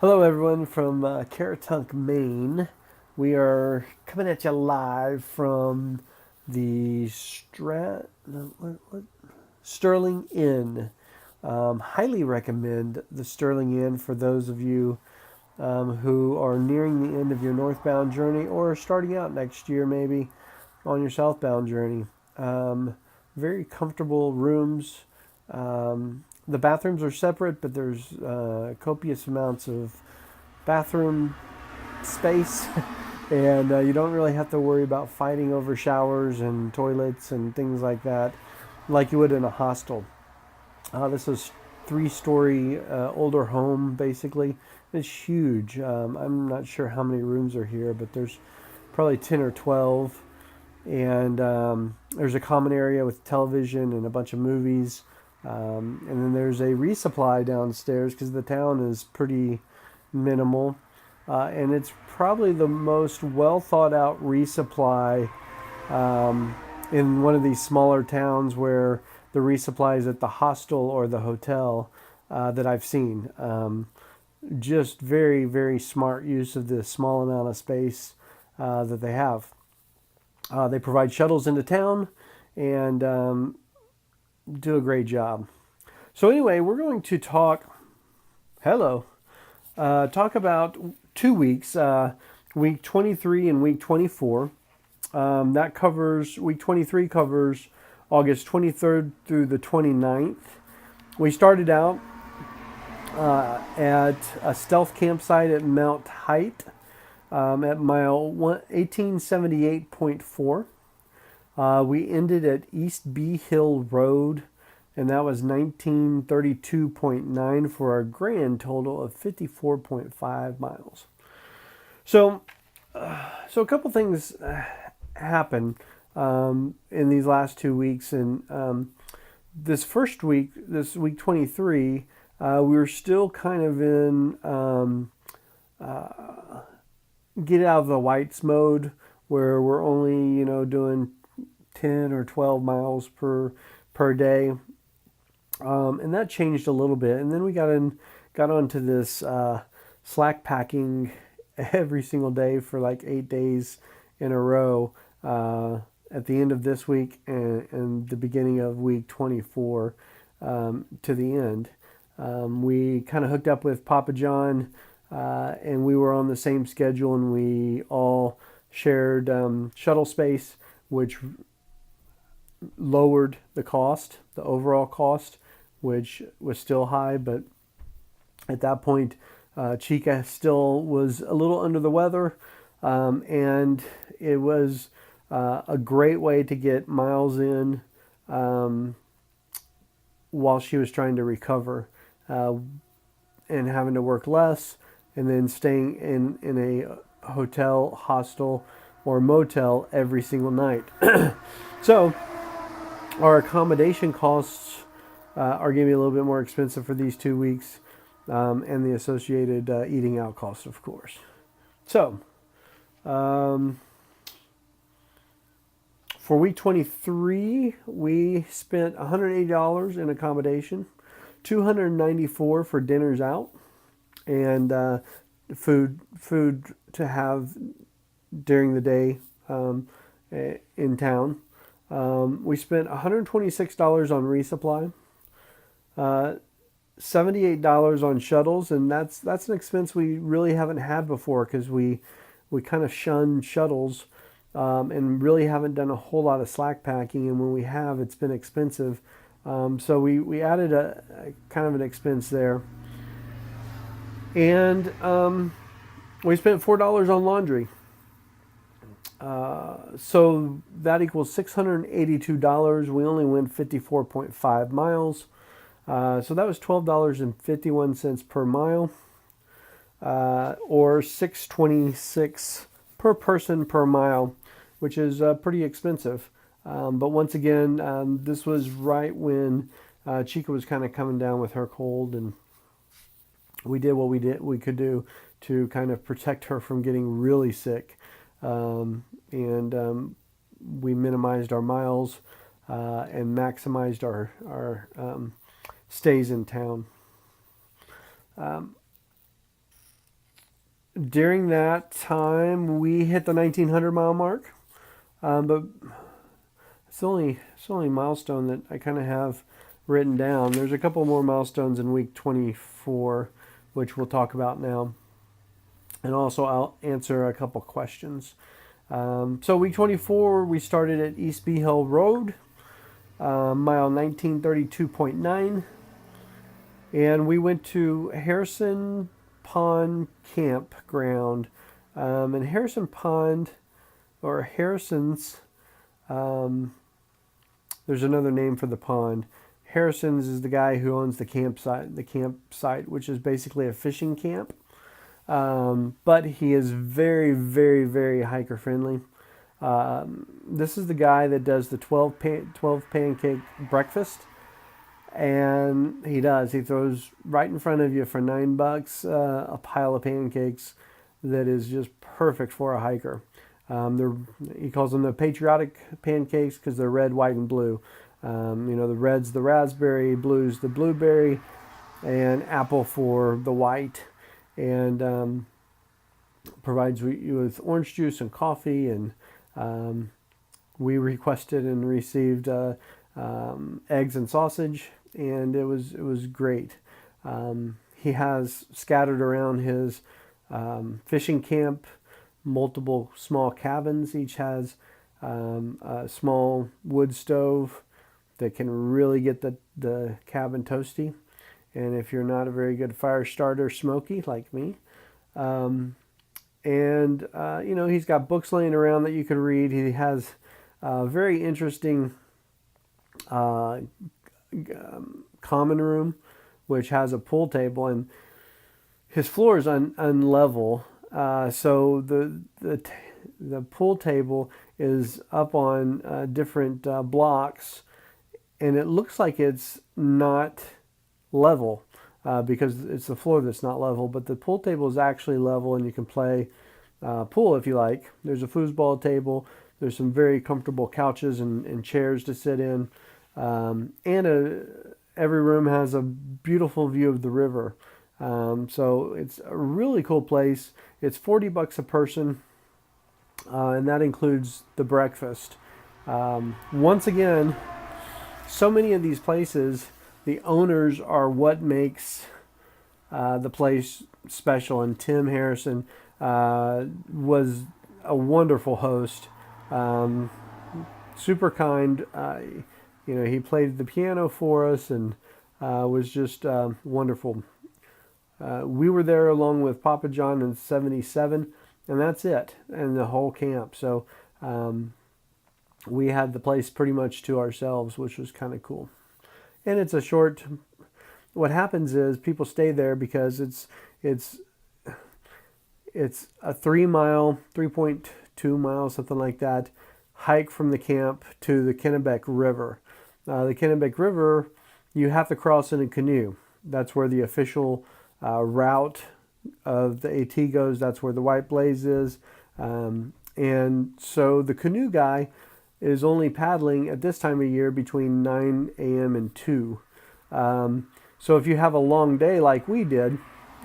Hello, everyone from Caratunk, Maine. We are coming at you live from the Sterling Inn. Highly recommend the Sterling Inn for those of you who are nearing the end of your northbound journey or starting out next year, maybe on your southbound journey. Very comfortable rooms. The bathrooms are separate, but there's copious amounts of bathroom space, and you don't really have to worry about fighting over showers and toilets and things like that, like you would in a hostel. This is three-story older home, basically. It's huge. I'm not sure how many rooms are here, but there's probably 10 or 12. And there's a common area with television and a bunch of movies. And then there's a resupply downstairs because the town is pretty minimal. And it's probably the most well thought out resupply in one of these smaller towns where the resupply is at the hostel or the hotel that I've seen. Just very, very smart use of the small amount of space that they have. They provide shuttles into town and do a great job. So, anyway, we're going to talk about 2 weeks, week 23 and week 24. That covers, week 23 covers August 23rd through the 29th. We started out at a stealth campsite at Mount Height at mile 1878.4. We ended at East Bee Hill Road, and that was 1932.9 for a grand total of 54.5 miles. So a couple things happened in these last 2 weeks, and this first week, this week 23, we were still kind of in get out of the whites mode, where we're only doing 10 or 12 miles per day, and that changed a little bit. And then we got onto this slack packing every single day for like 8 days in a row at the end of this week and the beginning of week 24 to the end. We kind of hooked up with Papa John, and we were on the same schedule, and we all shared shuttle space, which lowered the cost, the overall cost, which was still high. But at that point, Chica still was a little under the weather, and it was a great way to get miles in while she was trying to recover and having to work less, and then staying in a hotel, hostel, or motel every single night. So our accommodation costs are going to be a little bit more expensive for these 2 weeks, and the associated eating out costs, of course. So for week 23, we spent $180 in accommodation, $294 for dinners out, and food to have during the day in town. We spent $126 on resupply, $78 on shuttles, and that's an expense we really haven't had before, because we kind of shun shuttles and really haven't done a whole lot of slack packing, and when we have, it's been expensive. So we added a kind of an expense there. And we spent $4 on laundry. So that equals $682. We only went 54.5 miles. So that was $12.51 per mile, or $6.26 per person per mile, which is pretty expensive. But once again, this was right when Chica was kind of coming down with her cold, and we did what we could do to kind of protect her from getting really sick. And we minimized our miles and maximized our stays in town. during that time, we hit the 1900-mile mark, but it's only a milestone that I kind of have written down. There's a couple more milestones in week 24, which we'll talk about now, and also I'll answer a couple questions. So week 24, we started at East Bee Hill Road, mile 1932.9, and we went to Harrison Pond Campground. And Harrison Pond, or Harrison's, there's another name for the pond. Harrison's is the guy who owns the campsite, which is basically a fishing camp. But he is very, very, very hiker friendly. This is the guy that does the 12 pancake breakfast. And he throws right in front of you for $9 a pile of pancakes that is just perfect for a hiker. He calls them the patriotic pancakes because they're red, white, and blue. The red's the raspberry, blue's the blueberry, and apple for the white. And provides you with orange juice and coffee. And we requested and received eggs and sausage, and it was great. He has scattered around his fishing camp multiple small cabins. Each has a small wood stove that can really get the cabin toasty. And if you're not a very good fire starter, smoky like me. He's got books laying around that you can read. He has a very interesting common room, which has a pool table, and his floor is unlevel. So the pool table is up on different blocks, and it looks like it's not level because it's the floor that's not level, but the pool table is actually level, and you can play pool if you like. There's a foosball table. There's some very comfortable couches and chairs to sit in, every room has a beautiful view of the river. So it's a really cool place. It's $40 a person, and that includes the breakfast. Once again, so many of these places, the owners are what makes the place special. And Tim Harrison was a wonderful host, super kind. He played the piano for us and was just wonderful. We were there along with Papa John in 77, and that's it, and the whole camp. So we had the place pretty much to ourselves, which was kind of cool. And it's a short. What happens is people stay there because it's a 3.2 miles, something like that, hike from the camp to the Kennebec River. The Kennebec River, you have to cross in a canoe. That's where the official route of the AT goes. That's where the White Blaze is. And so the canoe guy is only paddling at this time of year between 9 a.m. and 2. So if you have a long day like we did,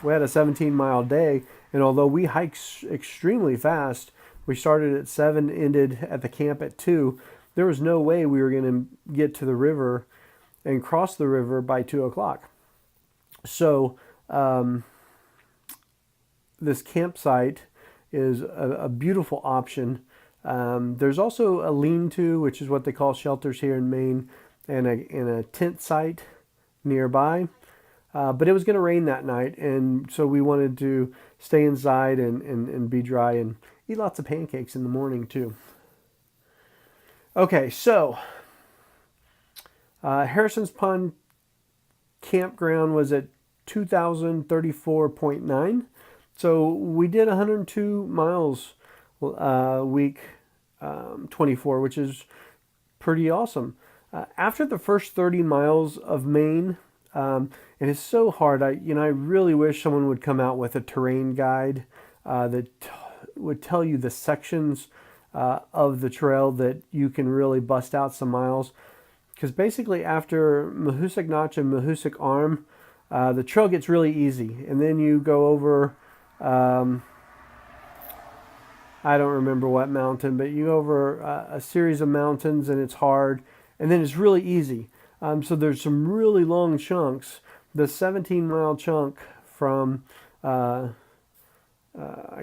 we had a 17-mile day, and although we hiked extremely fast, we started at 7, ended at the camp at 2, there was no way we were going to get to the river and cross the river by 2 o'clock. So this campsite is a beautiful option. There's also a lean-to, which is what they call shelters here in Maine, and a tent site nearby. But it was going to rain that night, and so we wanted to stay inside and be dry and eat lots of pancakes in the morning too. Okay, so Harrison's Pond Campground was at 2,034.9. So we did 102 miles week 24, which is pretty awesome. After the first 30 miles of Maine, and it's so hard. I really wish someone would come out with a terrain guide that would tell you the sections of the trail that you can really bust out some miles. Because basically after Mahoosic Notch and Mahoosic Arm, the trail gets really easy. And then you go over I don't remember what mountain, but you go over a series of mountains and it's hard, and then it's really easy. So there's some really long chunks. The 17-mile chunk from I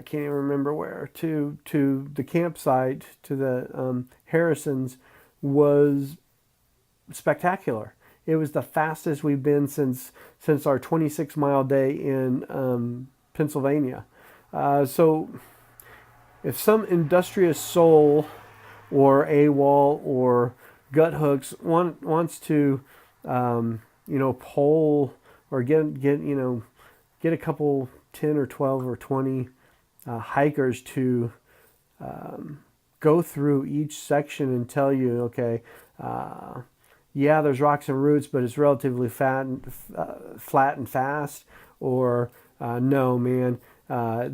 can't even remember where to the campsite to the Harrisons was spectacular. It was the fastest we've been since our 26-mile day in Pennsylvania. So if some industrious soul or AWOL or gut hooks wants to poll or get a couple 10 or 12 or 20 hikers to go through each section and tell you, okay, yeah, there's rocks and roots, but it's relatively flat and fast, or no, man,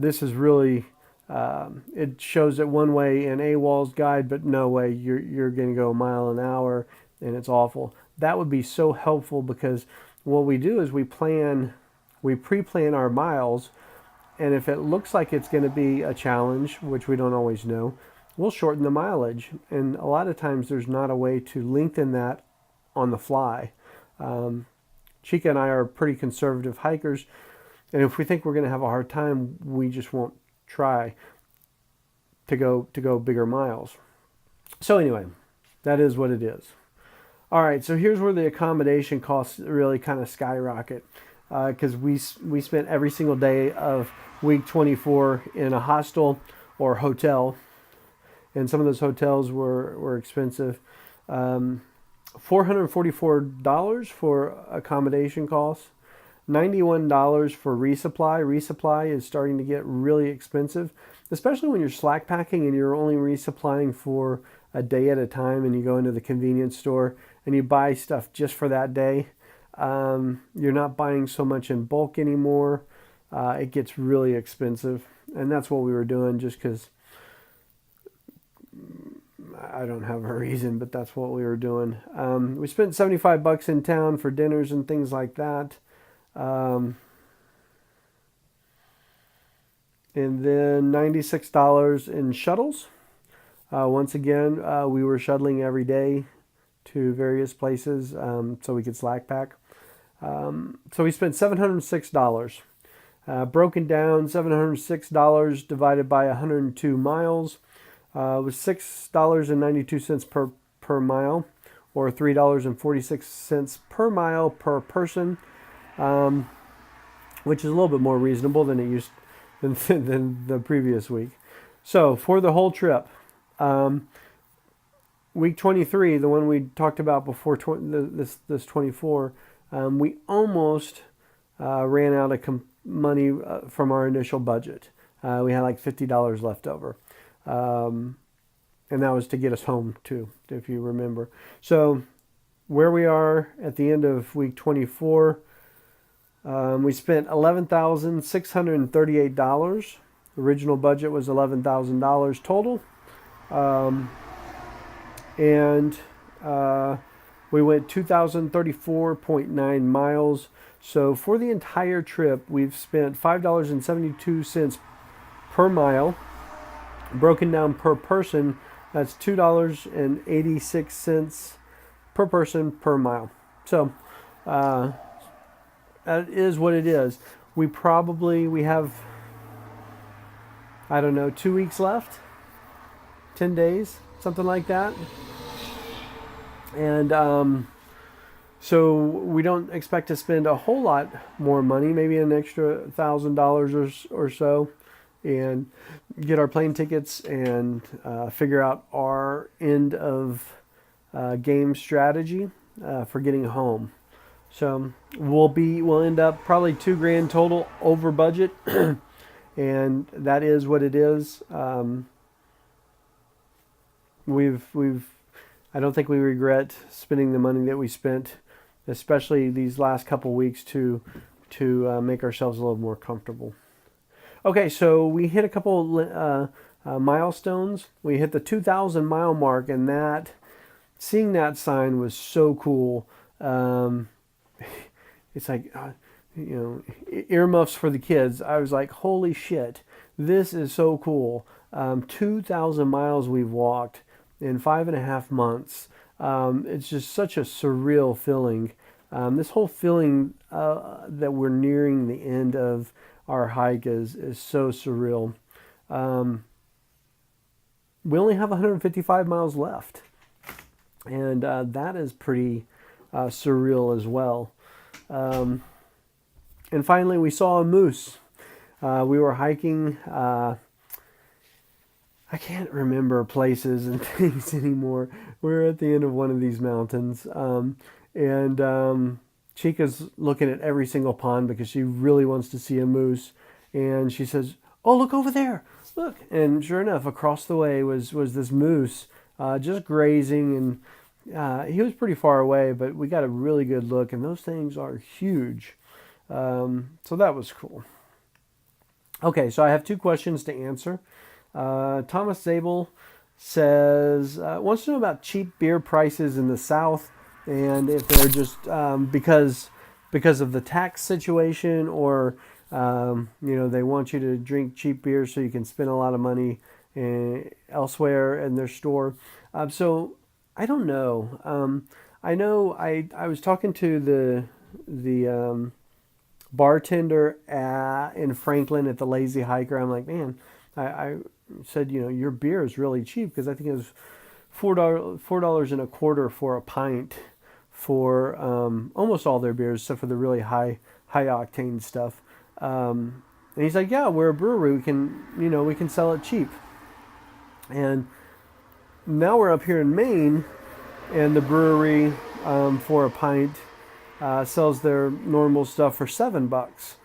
this is really, it shows it one way in AWOL's guide, but no way, you're going to go a mile an hour, and it's awful. That would be so helpful, because what we do is we pre-plan our miles, and if it looks like it's going to be a challenge, which we don't always know, we'll shorten the mileage. And a lot of times there's not a way to lengthen that on the fly. Chica and I are pretty conservative hikers, and if we think we're going to have a hard time, we just won't try to go bigger miles. So anyway, that is what it is. All right, so here's where the accommodation costs really kind of skyrocket, because we spent every single day of week 24 in a hostel or hotel, and some of those hotels were expensive. $444 for accommodation costs, $91 for resupply. Resupply is starting to get really expensive, especially when you're slack packing and you're only resupplying for a day at a time, and you go into the convenience store and you buy stuff just for that day. You're not buying so much in bulk anymore. It gets really expensive, and that's what we were doing just because I don't have a reason, but that's what we were doing. We spent $75 in town for dinners and things like that. And then $96 in shuttles. Once again, we were shuttling every day to various places so we could slack pack. So we spent $706. Broken down, $706 divided by 102 miles was $6.92 per mile, or $3.46 per mile per person, which is a little bit more reasonable than it used than the previous week. So for the whole trip, week 23, the one we talked about before this 24, we almost ran out of money from our initial budget. We had like $50 left over. And that was to get us home too, if you remember. So where we are at the end of week 24, we spent $11,638. Original budget was $11,000 total. And we went 2,034.9 miles. So for the entire trip, we've spent $5.72 per mile. Broken down per person, that's $2.86 per person per mile. So that is what it is. We have, I don't know, 2 weeks left, 10 days, something like that. And so we don't expect to spend a whole lot more money, maybe an extra $1,000 or so, and get our plane tickets and figure out our end of game strategy for getting home. So we'll end up probably $2,000 total over budget, and that is what it is. I don't think we regret spending the money that we spent, especially these last couple weeks to make ourselves a little more comfortable. Okay, so we hit a couple milestones. We hit the 2,000 mile mark, and seeing that sign was so cool. It's like, earmuffs for the kids. I was like, holy shit, this is so cool. 2,000 miles we've walked in 5.5 months. It's just such a surreal feeling. This whole feeling that we're nearing the end of our hike is so surreal. We only have 155 miles left, and that is pretty surreal as well. And finally, we saw a moose. We were hiking. I can't remember places and things anymore. We're at the end of one of these mountains, and Chica's looking at every single pond because she really wants to see a moose. And she says, "Oh, look over there! Look!" And sure enough, across the way was this moose just grazing, and he was pretty far away, but we got a really good look. And those things are huge, so that was cool. Okay, so I have 2 questions to answer. Thomas Zabel says wants to know about cheap beer prices in the South, and if they're just because of the tax situation, or they want you to drink cheap beer so you can spend a lot of money elsewhere in their store. So I don't know. I know I was talking to the bartender in Franklin at the Lazy Hiker. I'm like, man, I said, your beer is really cheap, because I think it was $4.25 for a pint for almost all their beers, except for the really high octane stuff. And he's like, yeah, we're a brewery. We can sell it cheap. And now we're up here in Maine, and the brewery for a pint sells their normal stuff for $7.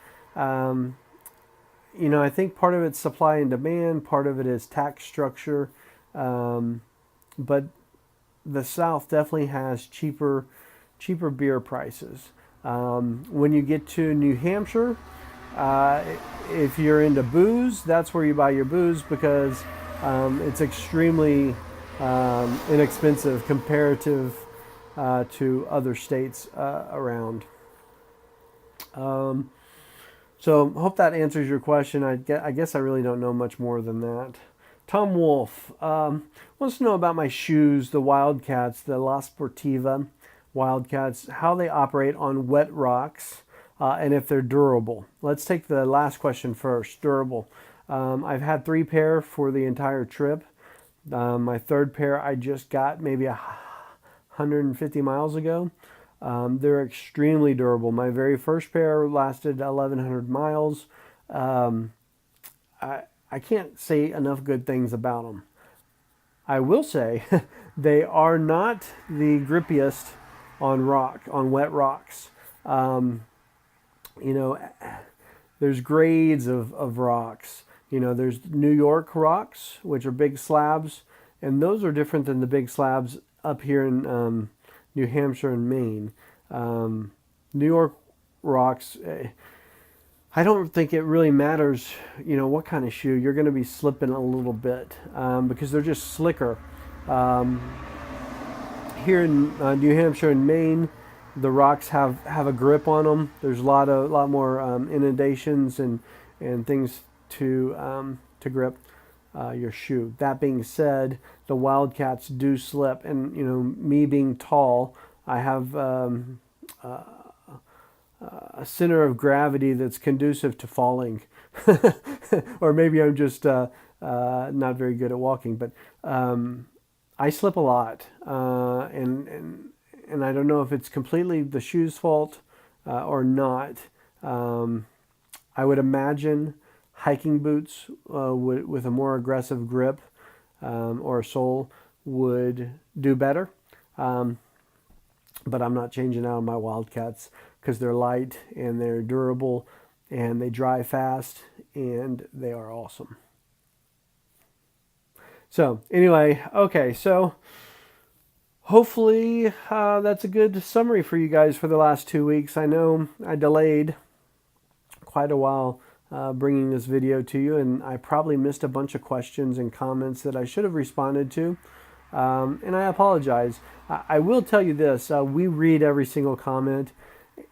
I think part of it's supply and demand, part of it is tax structure, but the South definitely has cheaper beer prices. When you get to New Hampshire, if you're into booze, that's where you buy your booze, because it's extremely inexpensive comparative to other states around. So hope that answers your question. I guess I really don't know much more than that. Tom Wolf wants to know about my shoes, the Wildcats, the La Sportiva Wildcats, how they operate on wet rocks, and if they're durable. Let's take the last question first. Durable. I've had 3 pair for the entire trip. My 3rd pair I just got maybe 150 miles ago. They're extremely durable. My very first pair lasted 1,100 miles. I can't say enough good things about them. I will say they are not the grippiest on wet rocks. There's grades of rocks. There's New York rocks, which are big slabs, and those are different than the big slabs up here in New Hampshire and Maine. New York rocks, I don't think it really matters, what kind of shoe. You're going to be slipping a little bit because they're just slicker. Here in New Hampshire and Maine, the rocks have a grip on them. There's a lot more inundations and things to grip your shoe. That being said, the Wildcats do slip, and me being tall, I have a center of gravity that's conducive to falling, or maybe I'm just not very good at walking. But I slip a lot, and I don't know if it's completely the shoe's fault or not. I would imagine hiking boots with a more aggressive grip or sole would do better. But I'm not changing out my Wildcats because they're light and they're durable and they dry fast and they are awesome. So anyway, okay, so hopefully that's a good summary for you guys for the last 2 weeks. I know I delayed quite a while bringing this video to you, and I probably missed a bunch of questions and comments that I should have responded to. And I apologize. I will tell you this. We read every single comment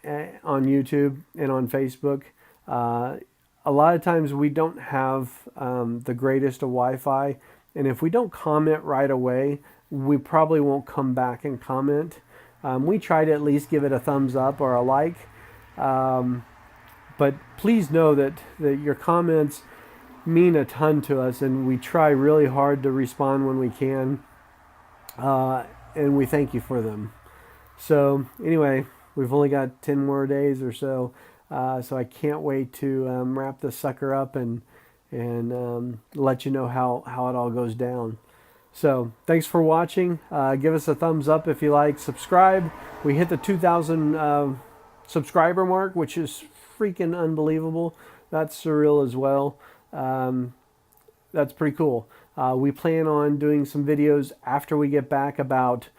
on YouTube and on Facebook. a lot of times we don't have the greatest of Wi-Fi, and if we don't comment right away, we probably won't come back and comment. We try to at least give it a thumbs up or a like, but please know that your comments mean a ton to us, and we try really hard to respond when we can, and we thank you for them. So anyway, we've only got 10 more days or so, so I can't wait to wrap this sucker up and let you know how it all goes down. So thanks for watching. Give us a thumbs up if you like. Subscribe. We hit the 2,000 subscriber mark, which is freaking unbelievable. That's surreal as well. That's pretty cool. We plan on doing some videos after we get back about,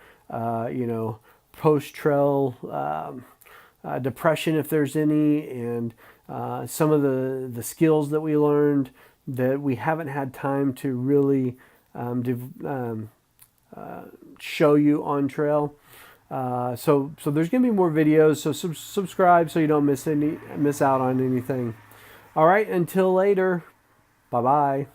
post-trail depression, if there's any, and some of the skills that we learned that we haven't had time to really show you on trail. So there's going to be more videos, so subscribe so you don't miss out on anything. All right, until later, bye-bye.